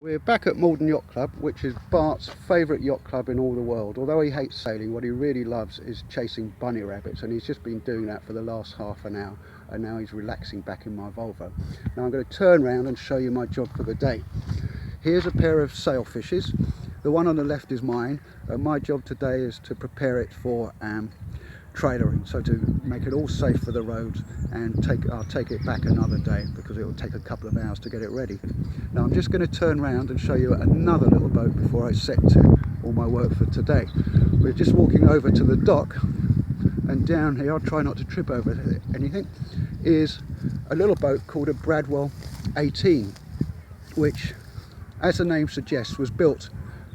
We're back at Malden Yacht Club, which is Bart's favourite yacht club in all the world. Although he hates sailing, what he really loves is chasing bunny rabbits, and he's just been doing that for the last half an hour, and now he's relaxing back in my Volvo. Now I'm going to turn around and show you my job for the day. Here's a pair of sailfishes. The one on the left is mine, and my job today is to prepare it for trailering, so to make it all safe for the road, and I'll take it back another day because it will take a couple of hours to get it ready. Now I'm just going to turn around and show you another little boat before I set to all my work for today. We're just walking over to the dock, and down here, I'll try not to trip over anything, is a little boat called a Bradwell 18, which, as the name suggests, was built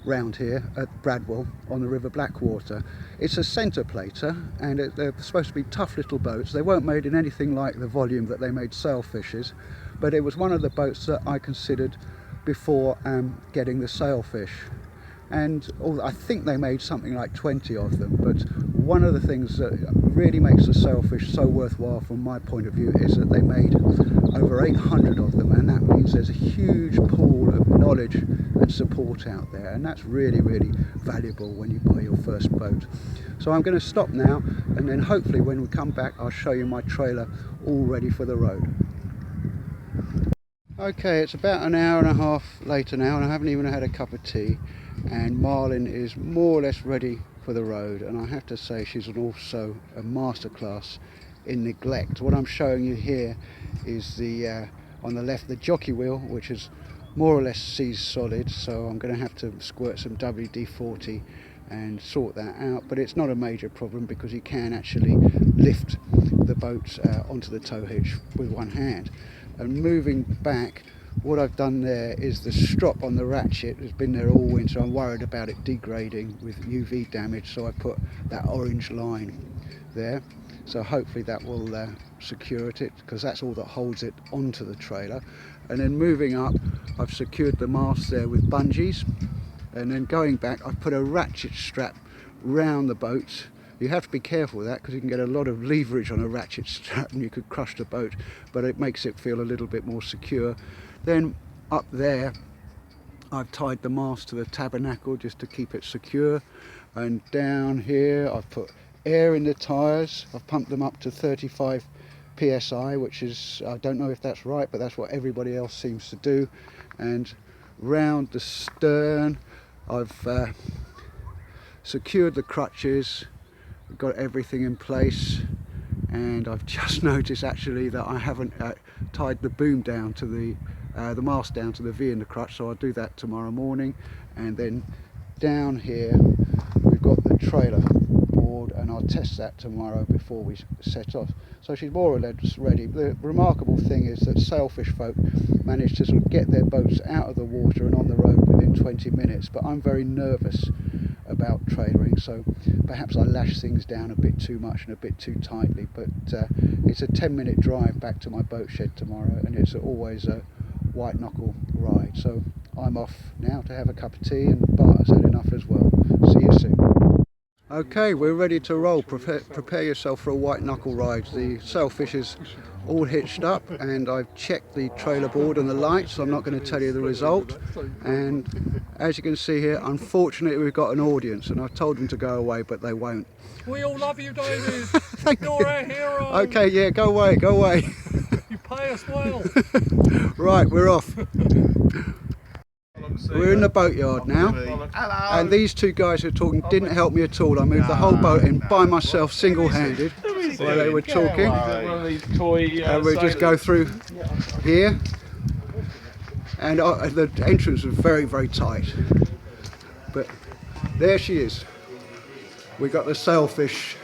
round here at Bradwell on the River Blackwater. It's a centre plater, and they're supposed to be tough little boats. They weren't made in anything like the volume that they made Sailfishes, but it was one of the boats that I considered before getting the Sailfish. And I think they made something like 20 of them, but one of the things that really makes the Sailfish so worthwhile from my point of view is that they made over 800 of them, and that means there's a huge pool of knowledge and support out there, and that's really valuable when you buy your first boat. So I'm going to stop now, and then hopefully when we come back I'll show you my trailer all ready for the road. Okay, it's about an hour and a half later now, and I haven't even had a cup of tea, and Marlin is more or less ready for the road, and I have to say she's also a masterclass in neglect. What I'm showing you here is the on the left, the jockey wheel, which is more or less seized solid, so I'm going to have to squirt some WD-40 and sort that out, but it's not a major problem because you can actually lift the boat onto the tow hitch with one hand. And moving back, what I've done there is the strop on the ratchet has been there all winter. I'm worried about it degrading with UV damage, so I put that orange line there, so hopefully that will secure it, because that's all that holds it onto the trailer. And then moving up, I've secured the mast there with bungees, and then going back I've put a ratchet strap round the boat. You have to be careful with that because you can get a lot of leverage on a ratchet strap and you could crush the boat, but it makes it feel a little bit more secure. Then up there I've tied the mast to the tabernacle just to keep it secure, and down here I've put air in the tyres. I've pumped them up to 35 psi, which is, I don't know if that's right, but that's what everybody else seems to do. And round the stern I've secured the crutches, got everything in place, and I've just noticed actually that I haven't tied the boom down to the mast down to the V in the crutch, so I'll do that tomorrow morning. And then down here we've got the trailer board, and I'll test that tomorrow before we set off. So she's more or less ready. The remarkable thing is that sailfish folk manage to sort of get their boats out of the water and on the road within 20 minutes, but I'm very nervous about trailering, so perhaps I lash things down a bit too much and a bit too tightly. But it's a 10-minute drive back to my boat shed tomorrow, and it's always a white knuckle ride. So I'm off now to have a cup of tea, and Bart has had enough as well. See you soon. Okay, we're ready to roll. Prepare yourself for a white knuckle ride. The sailfish is all hitched up, and I've checked the trailer board and the lights, so I'm not going to tell you the result. And as you can see here, unfortunately we've got an audience, and I've told them to go away, but they won't. We all love you, David. Thank You're you. our hero. Okay, yeah, go away, go away. You pay us well. Right, we're off. We're in the boatyard now, and these two guys who are talking didn't help me at all. I moved the whole boat in by myself, single-handed, while they were talking. And we'll just go through here, and the entrance was very tight, but there she is. We got the sailfish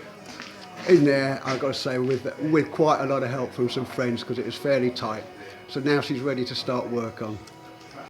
in there, I've got to say, with quite a lot of help from some friends, because it was fairly tight. So now she's ready to start work on.